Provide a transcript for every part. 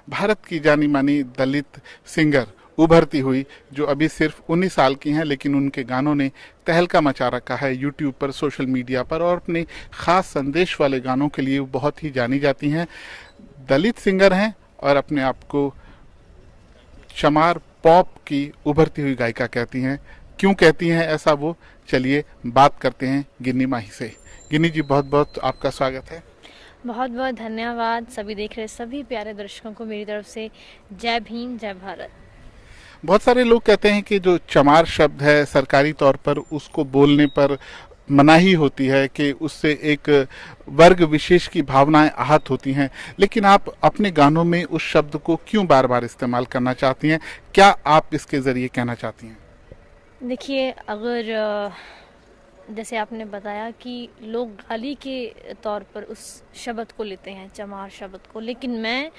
भारत की जानी मानी दलित सिंगर उभरती हुई, जो अभी सिर्फ 19 साल की हैं, लेकिन उनके गानों ने तहलका मचा रखा है यूट्यूब पर, सोशल मीडिया पर, और अपने खास संदेश वाले गानों के लिए वो बहुत ही जानी जाती हैं। दलित सिंगर हैं और अपने आप को चमार पॉप की उभरती हुई गायिका कहती हैं। क्यों कहती हैं ऐसा, वो चलिए बात करते हैं गिन्नी माही से। गिन्नी जी, बहुत बहुत आपका स्वागत है। बहुत बहुत धन्यवाद सभी देख रहे सभी प्यारे दर्शकों को मेरी तरफ से जय भीम जय भारत। बहुत सारे लोग कहते हैं कि जो चमार शब्द है सरकारी तौर पर उसको बोलने पर मनाही होती है, कि उससे एक वर्ग विशेष की भावनाएं आहत होती हैं, लेकिन आप अपने गानों में उस शब्द को क्यों बार बार इस्तेमाल करना चाहती हैं? क्या आप इसके जरिए कहना चाहती हैं? देखिए, अगर जैसे आपने बताया कि लोग गाली के तौर पर उस शब्द को लेते हैं, चमार शब्द को, लेकिन मैं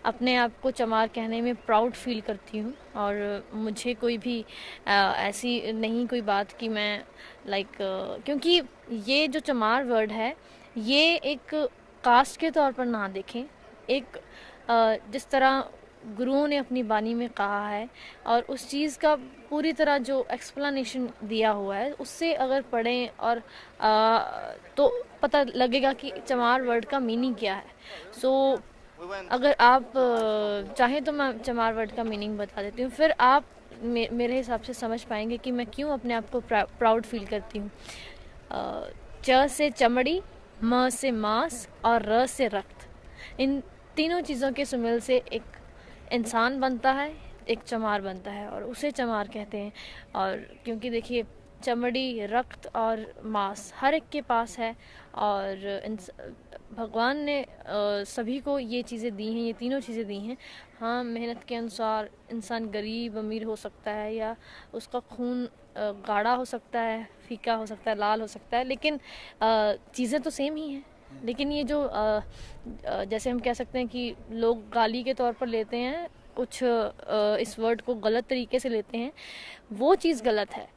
अपने आप को चमार कहने में प्राउड फील करती हूँ। और मुझे कोई भी ऐसी नहीं कोई बात कि मैं क्योंकि ये जो चमार वर्ड है, ये एक कास्ट के तौर पर ना देखें। एक जिस तरह गुरुओं ने अपनी बानी में कहा है और उस चीज़ का पूरी तरह जो एक्सप्लेनेशन दिया हुआ है, उससे अगर पढ़ें और तो पता लगेगा कि चमार वर्ड का मीनिंग क्या है। सो अगर आप चाहें तो मैं चमार वर्ड का मीनिंग बता देती हूँ, फिर आप मेरे हिसाब से समझ पाएंगे कि मैं क्यों अपने आप को प्राउड फील करती हूँ। च से चमड़ी, म से मांस और र से रक्त, इन तीनों चीज़ों के सुमेल से एक इंसान बनता है, एक चमार बनता है, और उसे चमार कहते हैं। और क्योंकि देखिए, चमड़ी, रक्त और मांस हर एक के पास है, और भगवान ने सभी को ये चीज़ें दी हैं, ये तीनों चीज़ें दी हैं। हाँ, मेहनत के अनुसार इंसान गरीब अमीर हो सकता है, या उसका खून गाढ़ा हो सकता है, फीका हो सकता है, लाल हो सकता है, लेकिन चीज़ें तो सेम ही हैं। लेकिन ये जो जैसे हम कह सकते हैं कि लोग गाली के तौर पर लेते हैं, कुछ इस वर्ड को गलत तरीके से लेते हैं, वो चीज़ गलत है।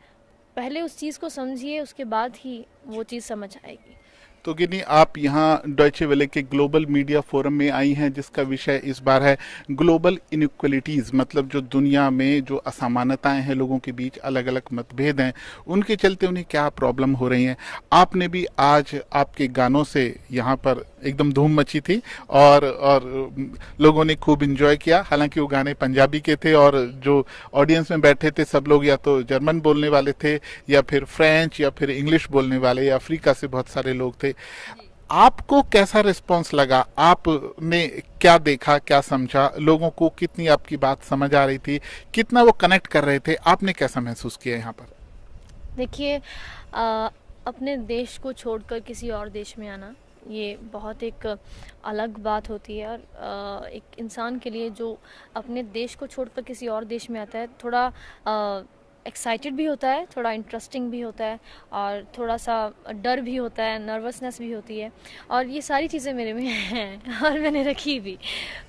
पहले उस चीज़ को समझिए, उसके बाद ही वो चीज़ समझ आएगी। तो गिनी, आप यहाँ डॉयचे वेले के ग्लोबल मीडिया फोरम में आई हैं, जिसका विषय इस बार है ग्लोबल इनइक्वलिटीज़, मतलब जो दुनिया में जो असमानताएं हैं, लोगों के बीच अलग अलग मतभेद हैं, उनके चलते उन्हें क्या प्रॉब्लम हो रही हैं। आपने भी आज आपके गानों से यहाँ पर एकदम धूम मची थी, और लोगों ने खूब इंजॉय किया। हालांकि वो गाने पंजाबी के थे, और जो ऑडियंस में बैठे थे सब लोग या तो जर्मन बोलने वाले थे, या फिर फ्रेंच, या फिर इंग्लिश बोलने वाले, या अफ्रीका से बहुत सारे लोग थे। आपको कैसा रिस्पांस लगा? आपने क्या देखा, क्या समझा? लोगों को कितनी आपकी बात समझ आ रही थी, कितना वो कनेक्ट कर रहे थे? आपने कैसा महसूस किया यहाँ पर? देखिए, अपने देश को छोड़कर किसी और देश में आना, ये बहुत एक अलग बात होती है। और एक इंसान के लिए जो अपने देश को छोड़कर किसी और देश में आता है, थोड़ा एक्साइटेड भी होता है, थोड़ा इंटरेस्टिंग भी होता है, और थोड़ा सा डर भी होता है, नर्वसनेस भी होती है, और ये सारी चीज़ें मेरे में हैं और मैंने रखी भी।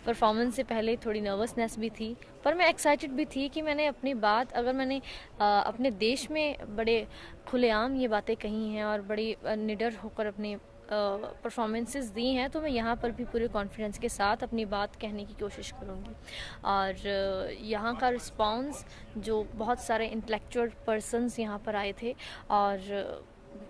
परफॉर्मेंस से पहले थोड़ी नर्वसनेस भी थी, पर मैं एक्साइटेड भी थी कि मैंने अपनी बात, अगर मैंने अपने देश में बड़े खुलेआम ये बातें कही हैं और बड़ी निडर होकर अपनी परफॉर्मेंसेस दी हैं, तो मैं यहाँ पर भी पूरे कॉन्फिडेंस के साथ अपनी बात कहने की कोशिश करूँगी। और यहाँ का रिस्पांस, जो बहुत सारे इंटेलेक्चुअल पर्सन्स यहाँ पर आए थे, और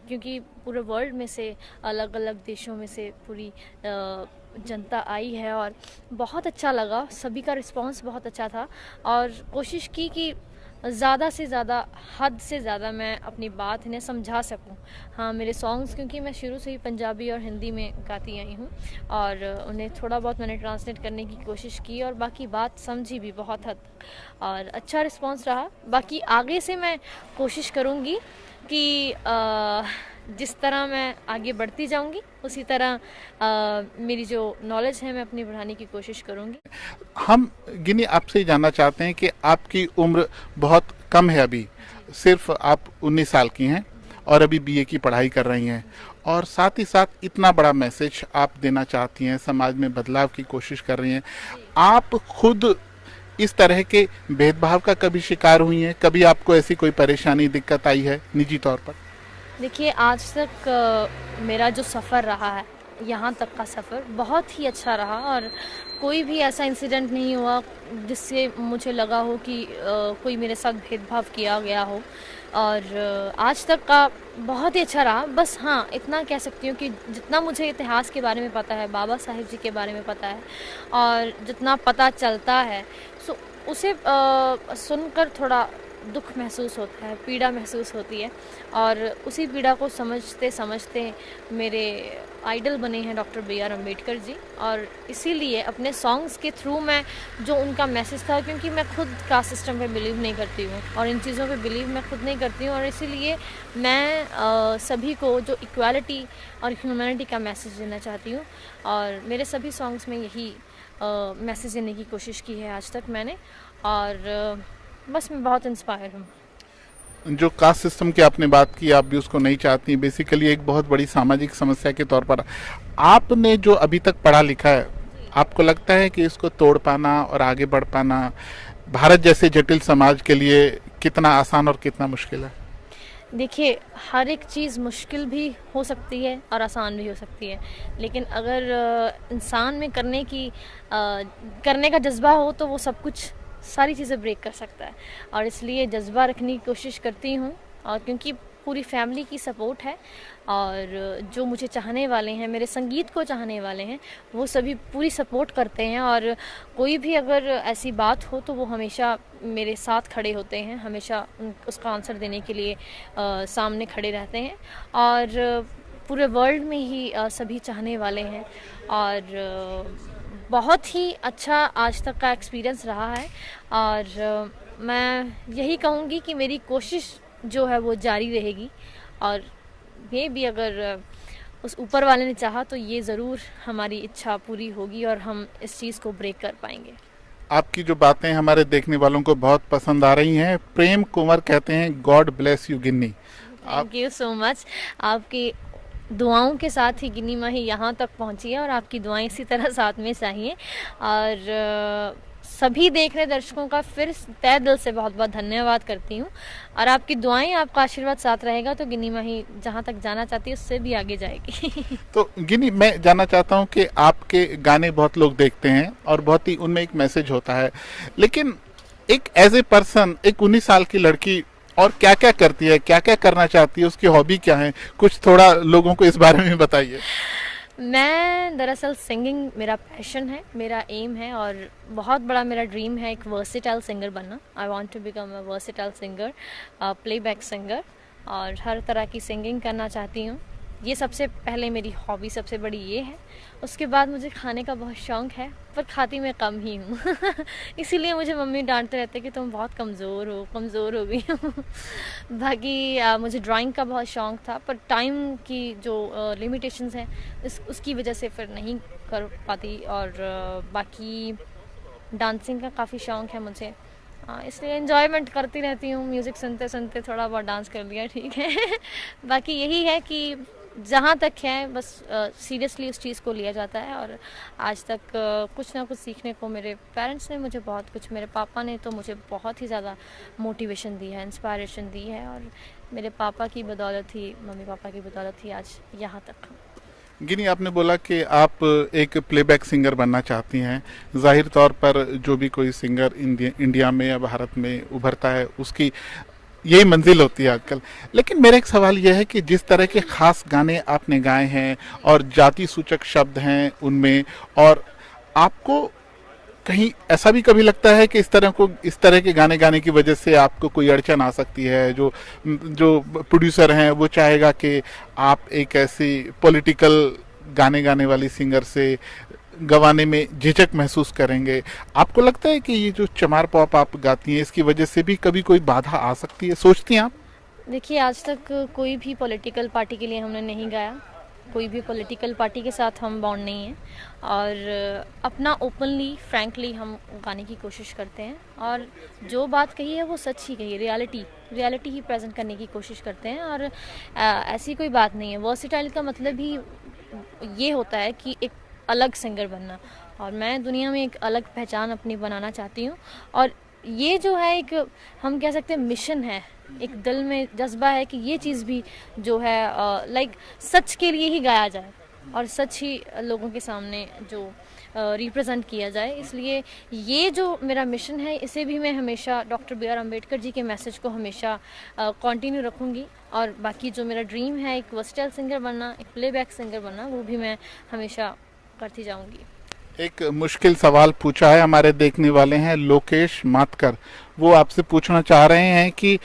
क्योंकि पूरे वर्ल्ड में से, अलग अलग देशों में से पूरी जनता आई है, और बहुत अच्छा लगा, सभी का रिस्पांस बहुत अच्छा था। और कोशिश की कि ज़्यादा से ज़्यादा, हद से ज़्यादा मैं अपनी बात इन्हें समझा सकूं। हाँ, मेरे सॉन्ग्स, क्योंकि मैं शुरू से ही पंजाबी और हिंदी में गाती आई हूँ, और उन्हें थोड़ा बहुत मैंने ट्रांसलेट करने की कोशिश की, और बाकी बात समझी भी बहुत हद तक, और अच्छा रिस्पांस रहा। बाकी आगे से मैं कोशिश करूँगी कि जिस तरह मैं आगे बढ़ती जाऊंगी, उसी तरह मेरी जो नॉलेज है मैं अपनी बढ़ाने की कोशिश करूंगी। हम गिनी आपसे जानना चाहते हैं कि आपकी उम्र बहुत कम है, अभी सिर्फ आप 19 साल की हैं, और अभी बीए की पढ़ाई कर रही हैं, और साथ ही साथ इतना बड़ा मैसेज आप देना चाहती हैं, समाज में बदलाव की कोशिश कर रही हैं। आप खुद इस तरह के भेदभाव का कभी शिकार हुई हैं? कभी आपको ऐसी कोई परेशानी, दिक्कत आई है निजी तौर पर? देखिए, आज तक मेरा जो सफ़र रहा है यहाँ तक का सफ़र बहुत ही अच्छा रहा और कोई भी ऐसा इंसिडेंट नहीं हुआ जिससे मुझे लगा हो कि कोई मेरे साथ भेदभाव किया गया हो। और आज तक का बहुत ही अच्छा रहा। बस हाँ, इतना कह सकती हूँ कि जितना मुझे इतिहास के बारे में पता है, बाबा साहिब जी के बारे में पता है और जितना पता चलता है, सो उसे सुनकर थोड़ा दुख महसूस होता है, पीड़ा महसूस होती है। और उसी पीड़ा को समझते समझते मेरे आइडल बने हैं doctor B are Ambedkar ji. और इसीलिए अपने सॉन्ग्स के थ्रू मैं जो उनका मैसेज था, क्योंकि मैं खुद कास्ट सिस्टम पे बिलीव नहीं करती हूँ और इन चीज़ों पे बिलीव मैं खुद नहीं करती हूँ, और इसीलिए मैं सभी को जो इक्वालिटी और ह्यूमैनिटी का मैसेज देना चाहती हूँ। और मेरे सभी सॉन्ग्स में यही मैसेज देने की कोशिश की है आज तक मैंने। और बस मैं बहुत इंस्पायर हूँ। जो कास्ट सिस्टम की आपने बात की, आप भी उसको नहीं चाहती, बेसिकली एक बहुत बड़ी सामाजिक समस्या के तौर पर आपने जो अभी तक पढ़ा लिखा है, आपको लगता है कि इसको तोड़ पाना और आगे बढ़ पाना भारत जैसे जटिल समाज के लिए कितना आसान और कितना मुश्किल है? देखिए, हर एक चीज़ मुश्किल भी हो सकती है और आसान भी हो सकती है, लेकिन अगर इंसान में करने का जज्बा हो तो वो सब कुछ, सारी चीज़ें ब्रेक कर सकता है। और इसलिए जज्बा रखने की कोशिश करती हूँ, और क्योंकि पूरी फैमिली की सपोर्ट है और जो मुझे चाहने वाले हैं, मेरे संगीत को चाहने वाले हैं, वो सभी पूरी सपोर्ट करते हैं। और कोई भी अगर ऐसी बात हो तो वो हमेशा मेरे साथ खड़े होते हैं, हमेशा उसका आंसर देने के लिए सामने खड़े रहते हैं। और पूरे वर्ल्ड में ही सभी चाहने वाले हैं। और बहुत ही अच्छा आज तक का एक्सपीरियंस रहा है। और मैं यही कहूँगी कि मेरी कोशिश जो है वो जारी रहेगी, और ये भी अगर उस ऊपर वाले ने चाहा तो ये ज़रूर हमारी इच्छा पूरी होगी और हम इस चीज़ को ब्रेक कर पाएंगे। आपकी जो बातें हमारे देखने वालों को बहुत पसंद आ रही हैं। प्रेम कुंवर कहते हैं, God bless you Ginni. Thank you so much. आपकी दुआओं के साथ ही गिन्नी माही यहाँ तक पहुँची है और आपकी दुआएं इसी तरह साथ में चाहिए। और सभी देख रहे दर्शकों का फिर तहे दिल से बहुत बहुत धन्यवाद करती हूँ। और आपकी दुआएं, आपका आशीर्वाद साथ रहेगा तो गिन्नी माही जहाँ तक जाना चाहती है उससे भी आगे जाएगी। तो गिन्नी, मैं जानना चाहता हूँ कि आपके गाने बहुत लोग देखते हैं और बहुत ही उनमें एक मैसेज होता है, लेकिन एक एज ए पर्सन, एक 19 साल की लड़की और क्या क्या करती है, क्या क्या करना चाहती है, उसकी हॉबी क्या है, कुछ थोड़ा लोगों को इस बारे में बताइए। मैं दरअसल सिंगिंग मेरा पैशन है, मेरा एम है और बहुत बड़ा मेरा ड्रीम है एक वर्सेटाइल सिंगर बनना। I want to become a versatile singer, playback singer, और हर तरह की सिंगिंग करना चाहती हूँ। ये सबसे पहले मेरी हॉबी सबसे बड़ी ये है। उसके बाद मुझे खाने का बहुत शौक़ है, पर खाती मैं कम ही हूँ। इसीलिए मुझे मम्मी डांटते रहते कि तुम बहुत कमज़ोर हो गई हो। बाकी मुझे ड्राइंग का बहुत शौक़ था, पर टाइम की जो लिमिटेशंस हैं उसकी वजह से फिर नहीं कर पाती। और बाकी डांसिंग का काफ़ी शौक़ है मुझे, इसलिए एंजॉयमेंट करती रहती हूँ। म्यूज़िक सुनते सुनते थोड़ा बहुत डांस कर लिया, ठीक है। बाकी यही है कि जहाँ तक है बस सीरियसली उस चीज़ को लिया जाता है। और आज तक कुछ ना कुछ सीखने को मेरे पेरेंट्स ने मुझे बहुत कुछ, मेरे पापा ने तो मुझे बहुत ही ज़्यादा मोटिवेशन दी है, इंस्पायरेशन दी है। और मेरे पापा की बदौलत ही, मम्मी पापा की बदौलत ही आज यहाँ तक। गिनी, आपने बोला कि आप एक प्लेबैक सिंगर बनना चाहती हैं। जाहिर तौर पर जो भी कोई सिंगर इंडिया में या भारत में उभरता है उसकी यही मंजिल होती है आजकल। लेकिन मेरा एक सवाल यह है कि जिस तरह के खास गाने आपने गाए हैं और जाति सूचक शब्द हैं उनमें, और आपको कहीं ऐसा भी कभी लगता है कि इस तरह के गाने गाने की वजह से आपको कोई अड़चन आ सकती है? जो प्रोड्यूसर हैं वो चाहेगा कि आप एक ऐसी पॉलिटिकल गाने गाने वाली सिंगर से गवाने में झिझक महसूस करेंगे। आपको लगता है कि ये जो चमार पॉप आप गाती हैं इसकी वजह से भी कभी कोई बाधा आ सकती है, सोचती हैं आप? देखिए, आज तक कोई भी पॉलिटिकल पार्टी के लिए हमने नहीं गाया, कोई भी पॉलिटिकल पार्टी के साथ हम बॉन्ड नहीं है। और अपना ओपनली, फ्रैंकली हम गाने की कोशिश करते हैं। और जो बात कही है वो सच ही कही है, रियलिटी ही प्रेजेंट करने की कोशिश करते हैं। और ऐसी कोई बात नहीं है। वर्सेटाइल का मतलब ही ये होता है कि एक अलग सिंगर बनना, और मैं दुनिया में एक अलग पहचान अपनी बनाना चाहती हूँ। और ये जो है एक, हम कह सकते हैं मिशन है, एक दिल में जज्बा है कि ये चीज़ भी जो है लाइक सच के लिए ही गाया जाए। और सच ही लोगों के सामने जो रिप्रेजेंट किया जाए। इसलिए ये जो मेरा मिशन है, इसे भी मैं हमेशा doctor B are Ambedkar ji के मैसेज को हमेशा कंटिन्यू रखूँगी। और बाकी जो मेरा ड्रीम है एक वर्सटाइल सिंगर बनना, एक प्लेबैक सिंगर बनना, वो भी मैं हमेशा करती जाऊँगी। एक मुश्किल सवाल पूछा है, हमारे देखने वाले हैं लोकेश मातकर, वो आपसे पूछना चाह रहे हैं कि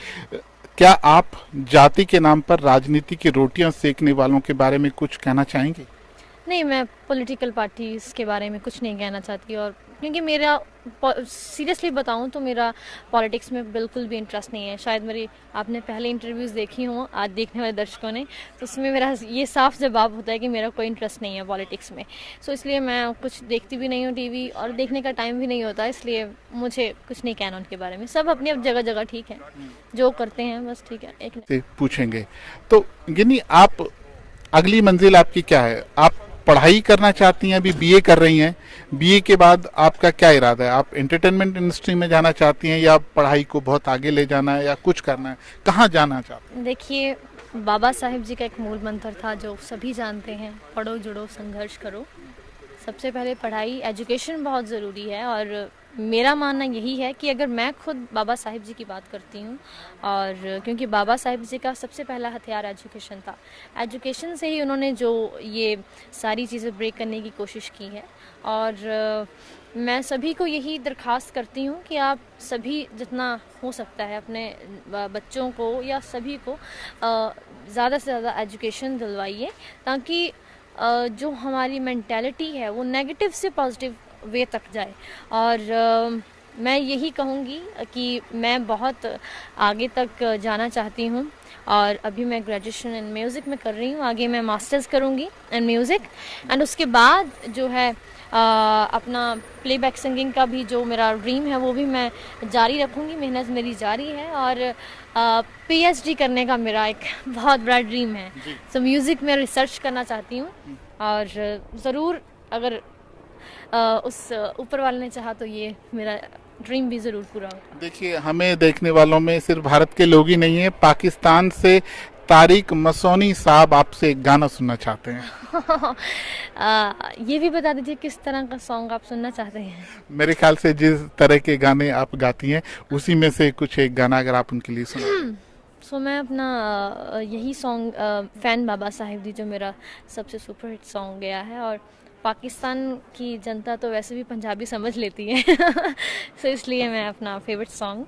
क्या आप जाति के नाम पर राजनीति की रोटियां सेकने वालों के बारे में कुछ कहना चाहेंगे? नहीं, मैं पॉलिटिकल पार्टीज़ के बारे में कुछ नहीं कहना चाहती। और क्योंकि मेरा सीरियसली बताऊं तो मेरा पॉलिटिक्स में बिल्कुल भी इंटरेस्ट नहीं है। शायद मेरी आपने पहले इंटरव्यूज़ देखी हों आज देखने वाले दर्शकों ने, तो उसमें मेरा ये साफ जवाब होता है कि मेरा कोई इंटरेस्ट नहीं है पॉलिटिक्स में। सो इसलिए मैं कुछ देखती भी नहीं हूँ टीवी, और देखने का टाइम भी नहीं होता, इसलिए मुझे कुछ नहीं कहना उनके बारे में। सब अपनी अब जगह जगह ठीक है, जो करते हैं बस ठीक है। एक पूछेंगे तो गिनी, आप अगली मंजिल आपकी क्या है? आप पढ़ाई करना चाहती हैं, अभी बीए कर रही हैं, बीए के बाद आपका क्या इरादा है? आप एंटरटेनमेंट इंडस्ट्री में जाना चाहती हैं या पढ़ाई को बहुत आगे ले जाना है या कुछ करना है? कहाँ जाना चाहती हैं? देखिए, बाबा साहिब जी का एक मूल मंत्र था जो सभी जानते हैं, पढ़ो जुड़ो संघर्ष करो। सबसे पहले पढ़ाई, एजुकेशन बहुत ज़रूरी है। और मेरा मानना यही है कि अगर मैं खुद बाबा साहिब जी की बात करती हूँ, और क्योंकि बाबा साहिब जी का सबसे पहला हथियार एजुकेशन था, एजुकेशन से ही उन्होंने जो ये सारी चीज़ें ब्रेक करने की कोशिश की है। और मैं सभी को यही दरख्वास्त करती हूँ कि आप सभी जितना हो सकता है अपने बच्चों को या सभी को ज़्यादा से ज़्यादा एजुकेशन दिलवाइए, ताकि जो हमारी मेंटालिटी है वो नेगेटिव से पॉजिटिव वे तक जाए। और मैं यही कहूँगी कि मैं बहुत आगे तक जाना चाहती हूँ, और अभी मैं ग्रेजुएशन इन म्यूज़िक में कर रही हूँ, आगे मैं मास्टर्स करूँगी इन म्यूज़िक। एंड उसके बाद जो है अपना प्लेबैक सिंगिंग का भी जो मेरा ड्रीम है वो भी मैं जारी रखूँगी, मेहनत मेरी जारी है। और पीएचडी करने का मेरा एक बहुत बड़ा ड्रीम है। सो म्यूज़िक में रिसर्च करना चाहती हूँ, और ज़रूर अगर उस ऊपर वाले ने चाहा तो ये मेरा ड्रीम भी ज़रूर पूरा होगा। देखिए, हमें देखने वालों में सिर्फ भारत के लोग ही नहीं है, पाकिस्तान से तारिक मसौनी साहब आपसे एक गाना सुनना चाहते हैं। ये भी बता दीजिए किस तरह का सॉन्ग आप सुनना चाहते हैं? मेरे ख्याल से जिस तरह के गाने आप गाती हैं उसी में से कुछ एक गाना अगर आप उनके लिए सुना। सो मैं अपना यही सॉन्ग फ़ैन बाबा साहिब दी, जो मेरा सबसे सुपरहिट सॉन्ग गया है, और पाकिस्तान की जनता तो वैसे भी पंजाबी समझ लेती है सो इसलिए मैं अपना फेवरेट सॉन्ग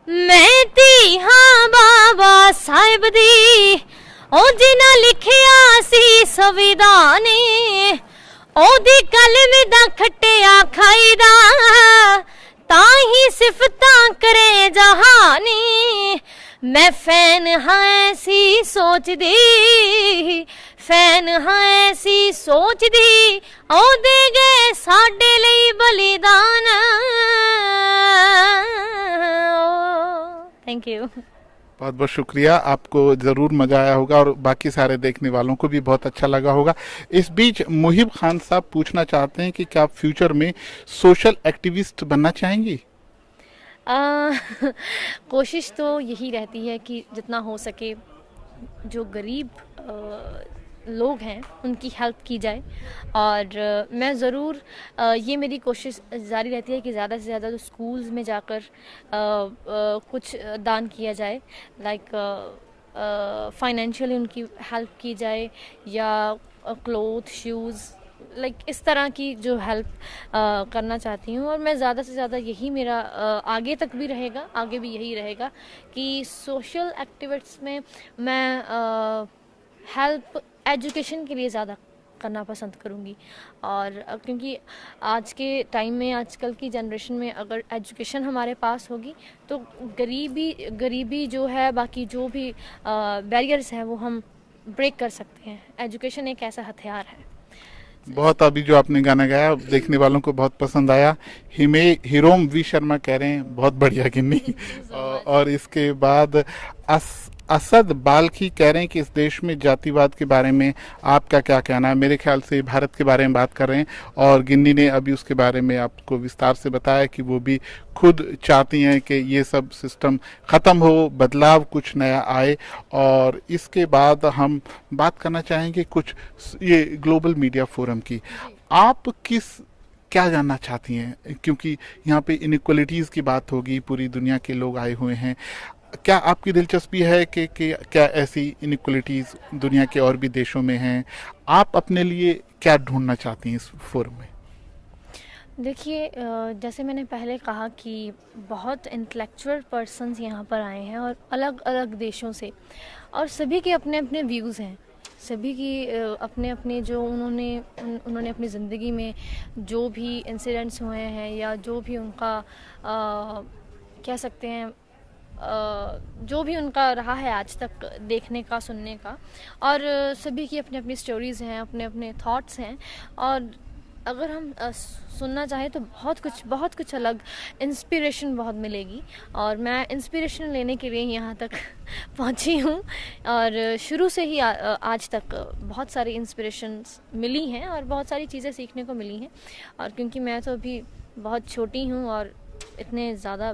मैं ती हाँ बाबा साहिब दी, ओ जिन्हां लिखिया सी संविधान, ओदी कलम दा खट्टिया खाईदा, ताही सिफतां करे जहानी। मैं फैन हाँ ऐसी सोचदी, फैन हाँ ऐसी सोचदी, ओ दे गए साडे लई बलिदान। Thank you. बहुत बहुत शुक्रिया, आपको ज़रूर मज़ा आया होगा और बाकी सारे देखने वालों को भी बहुत अच्छा लगा होगा। इस बीच मुहिब खान साहब पूछना चाहते हैं कि क्या आप फ्यूचर में सोशल एक्टिविस्ट बनना चाहेंगी? कोशिश तो यही रहती है कि जितना हो सके जो गरीब लोग हैं उनकी हेल्प की जाए। और मैं ज़रूर ये मेरी कोशिश जारी रहती है कि ज़्यादा से ज़्यादा जो स्कूल्स में जाकर कुछ दान किया जाए, लाइक फाइनेंशियली उनकी हेल्प की जाए, या क्लोथ शूज़, लाइक इस तरह की जो हेल्प करना चाहती हूँ। और मैं ज़्यादा से ज़्यादा यही मेरा आगे तक भी रहेगा, आगे भी यही रहेगा कि सोशल एक्टिविटीज़ में मैं हेल्प एजुकेशन के लिए ज़्यादा करना पसंद करूँगी। और क्योंकि आज के टाइम में, आजकल की जनरेशन में अगर एजुकेशन हमारे पास होगी तो गरीबी जो है, बाकी जो भी बैरियर्स हैं वो हम ब्रेक कर सकते हैं। एजुकेशन एक ऐसा हथियार है। बहुत, अभी जो आपने गाना गाया देखने वालों को बहुत पसंद आया। हिरोम वी शर्मा कह रहे हैं बहुत बढ़िया गिन्नी। और इसके बाद असद बाल्खी कह रहे हैं कि इस देश में जातिवाद के बारे में आपका क्या कहना है। मेरे ख्याल से भारत के बारे में बात कर रहे हैं, और गिन्नी ने अभी उसके बारे में आपको विस्तार से बताया कि वो भी खुद चाहती हैं कि ये सब सिस्टम ख़त्म हो, बदलाव कुछ नया आए। और इसके बाद हम बात करना चाहेंगे कुछ ये ग्लोबल मीडिया फोरम की। आप क्या जानना चाहती हैं, क्योंकि यहाँ पे इनइक्वलिटीज़ की बात होगी, पूरी दुनिया के लोग आए हुए हैं। क्या आपकी दिलचस्पी है कि क्या ऐसी इनइक्वलिटीज़ दुनिया के और भी देशों में हैं? आप अपने लिए क्या ढूंढना चाहती हैं इस फोरम में? देखिए, जैसे मैंने पहले कहा कि बहुत इंटेलेक्चुअल पर्सन्स यहाँ पर आए हैं और अलग अलग देशों से, और सभी के अपने अपने व्यूज़ हैं। सभी की अपने अपने जो उन्होंने अपनी ज़िंदगी में जो भी इंसिडेंट्स हुए हैं, या जो भी उनका कह सकते हैं जो भी उनका रहा है आज तक देखने का, सुनने का, और सभी की अपनी अपनी स्टोरीज़ हैं, अपने अपने थॉट्स हैं। और अगर हम सुनना चाहें तो बहुत कुछ अलग इंस्पिरेशन बहुत मिलेगी, और मैं इंस्पिरेशन लेने के लिए यहाँ तक पहुँची हूँ। और शुरू से ही आज तक बहुत सारी इंस्पिरेशंस मिली हैं और बहुत सारी चीज़ें सीखने को मिली हैं। और क्योंकि मैं तो अभी बहुत छोटी हूँ और इतने ज़्यादा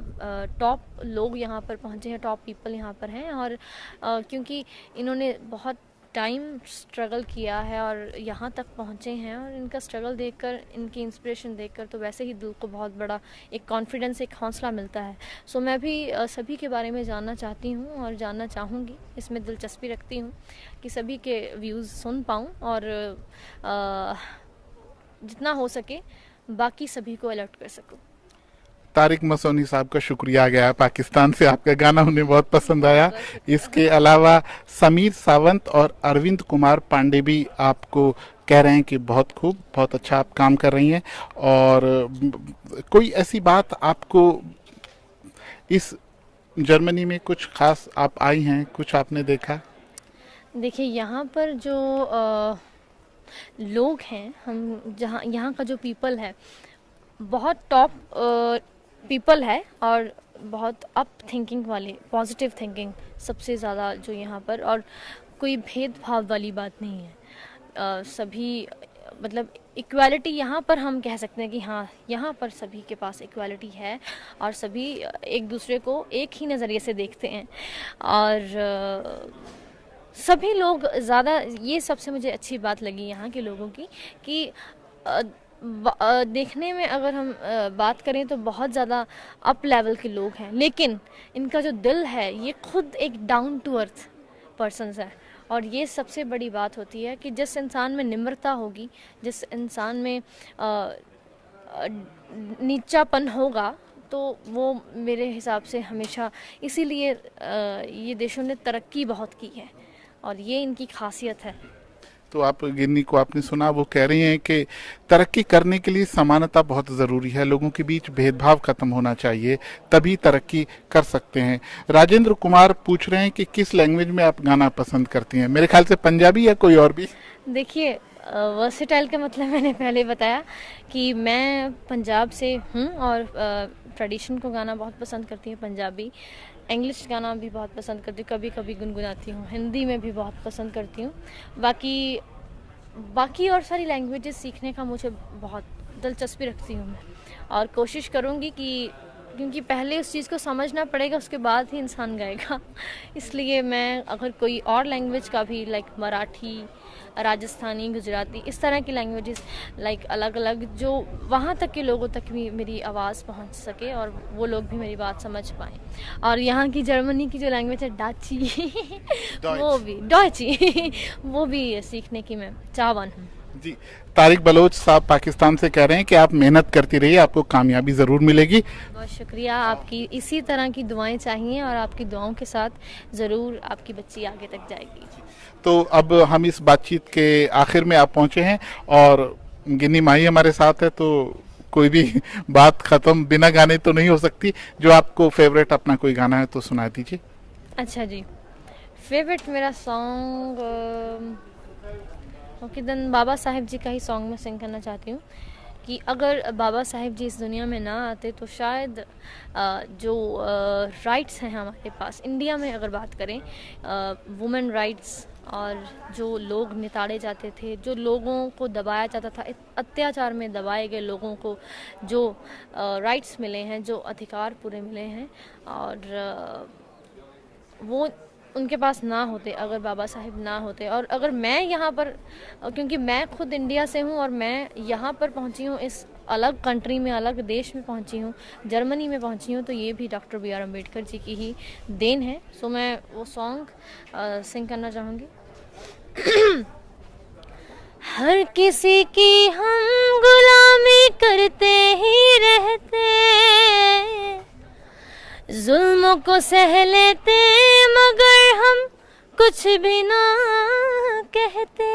टॉप लोग यहाँ पर पहुँचे हैं, टॉप पीपल यहाँ पर हैं, और क्योंकि इन्होंने बहुत टाइम स्ट्रगल किया है और यहाँ तक पहुँचे हैं, और इनका स्ट्रगल देखकर, इनकी इंस्पिरेशन देखकर तो वैसे ही दिल को बहुत बड़ा एक कॉन्फिडेंस, एक हौसला मिलता है। सो मैं भी सभी के बारे में जानना चाहती हूँ और जानना चाहूँगी, इसमें दिलचस्पी रखती हूँ कि सभी के व्यूज़ सुन पाऊँ, और जितना हो सके बाकी सभी को अलर्ट कर सकूँ। तारिक मसौनी साहब का शुक्रिया गया, पाकिस्तान से आपका गाना उन्हें बहुत पसंद आया। इसके अलावा समीर सावंत और अरविंद कुमार पांडे भी आपको कह रहे हैं कि बहुत खूब, बहुत अच्छा आप काम कर रही हैं। और कोई ऐसी बात आपको इस जर्मनी में कुछ खास, आप आई हैं, कुछ आपने देखा? देखिए, यहाँ पर जो लोग हैं, हम यहाँ का जो पीपल है, बहुत टॉप पीपल है, और बहुत अप थिंकिंग वाले, पॉजिटिव थिंकिंग सबसे ज़्यादा जो यहाँ पर, और कोई भेदभाव वाली बात नहीं है। सभी मतलब इक्वालिटी यहाँ पर हम कह सकते हैं कि हाँ, यहाँ पर सभी के पास इक्वालिटी है, और सभी एक दूसरे को एक ही नज़रिए से देखते हैं। और सभी लोग ज़्यादा, ये सबसे मुझे अच्छी बात लगी यहाँ के लोगों की कि देखने में अगर हम बात करें तो बहुत ज़्यादा अप लेवल के लोग हैं, लेकिन इनका जो दिल है ये खुद एक डाउन टू अर्थ पर्सन्स है। और ये सबसे बड़ी बात होती है कि जिस इंसान में निम्रता होगी, जिस इंसान में नीचापन होगा, तो वो मेरे हिसाब से हमेशा, इसीलिए ये देशों ने तरक्की बहुत की है, और ये इनकी खासियत है। तो आप गिन्नी को आपने सुना, वो कह रही हैं कि तरक्की करने के लिए समानता बहुत ज़रूरी है, लोगों के बीच भेदभाव खत्म होना चाहिए, तभी तरक्की कर सकते हैं। राजेंद्र कुमार पूछ रहे हैं कि किस लैंग्वेज में आप गाना पसंद करती हैं? मेरे ख्याल से पंजाबी या कोई और भी? देखिए, वर्सेटाइल का मतलब मैंने पहले बताया कि मैं पंजाब से हूँ, और ट्रेडिशन को गाना बहुत पसंद करती हूँ, पंजाबी। इंग्लिश गाना भी बहुत पसंद करती हूँ, कभी कभी गुनगुनाती हूँ। हिंदी में भी बहुत पसंद करती हूँ। बाकी और सारी लैंग्वेजेस सीखने का मुझे बहुत दिलचस्पी रखती हूँ मैं, और कोशिश करूँगी कि, क्योंकि पहले उस चीज़ को समझना पड़ेगा, उसके बाद ही इंसान गाएगा। इसलिए मैं अगर कोई और लैंग्वेज का भी, लाइक मराठी, राजस्थानी, गुजराती, इस तरह की लैंग्वेजेस, लाइक अलग अलग, जो वहाँ तक के लोगों तक भी मेरी आवाज़ पहुँच सके और वो लोग भी मेरी बात समझ पाएँ। और यहाँ की जर्मनी की जो लैंग्वेज है, डाची वो भी डॉची वो भी सीखने की मैं चाहवान हूँ। जी, तारिक बलोच साहब पाकिस्तान से कह रहे हैं कि आप मेहनत करती रहिए, आपको कामयाबी ज़रूर मिलेगी। बहुत शुक्रिया, आपकी इसी तरह की दुआएं चाहिए, और आपकी दुआओं के साथ ज़रूर आपकी बच्ची आगे तक जाएगी। तो अब हम इस बातचीत के आखिर में आप पहुंचे हैं, और गिन्नी माही हमारे साथ है, तो कोई भी बात ख़त्म बिना गाने तो नहीं हो सकती। जो आपको फेवरेट अपना कोई गाना है तो सुना दीजिए। अच्छा जी, फेवरेट मेरा song, okay then Baba Saheb जी का ही सॉन्ग मैं सिंग करना चाहती हूँ। कि अगर बाबा साहेब जी इस दुनिया में ना आते तो शायद जो राइट्स हैं हमारे पास इंडिया में, अगर बात करें वुमेन राइट्स, और जो लोग निताड़े जाते थे, जो लोगों को दबाया जाता था, अत्याचार में दबाए गए लोगों को जो राइट्स मिले हैं, जो अधिकार पूरे मिले हैं, और वो उनके पास ना होते अगर बाबा साहेब ना होते। और अगर मैं यहाँ पर, क्योंकि मैं खुद इंडिया से हूँ और मैं यहाँ पर पहुँची हूँ, इस अलग कंट्री में, अलग देश में पहुँची हूँ, जर्मनी में पहुँची हूँ, तो ये भी doctor B are Ambedkar ji की ही देन है। सो मैं वो सॉन्ग सिंग करना चाहूँगी। हर किसी की हम गुलामी करते ही रहते, जुल्मों को सह लेते, मगर हम कुछ भी ना कहते।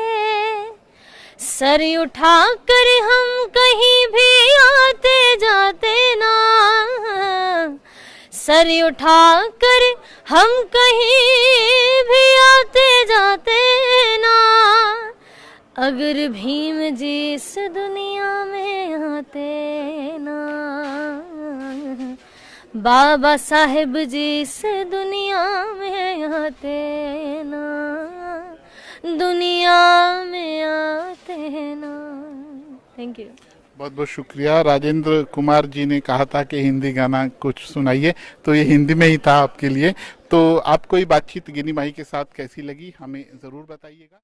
सर उठा कर हम कहीं भी आते जाते ना, सर उठा कर हम कहीं भी आते जाते ना। अगर भीम जी इस दुनिया में आते ना, बाबा साहेब जी इस दुनिया में आते ना, दुनिया में आते ना। Thank you. बहुत बहुत शुक्रिया। राजेंद्र कुमार जी ने कहा था कि हिंदी गाना कुछ सुनाइए, तो ये हिंदी में ही था आपके लिए। तो आपको ये बातचीत गिनी माही के साथ कैसी लगी, हमें ज़रूर बताइएगा।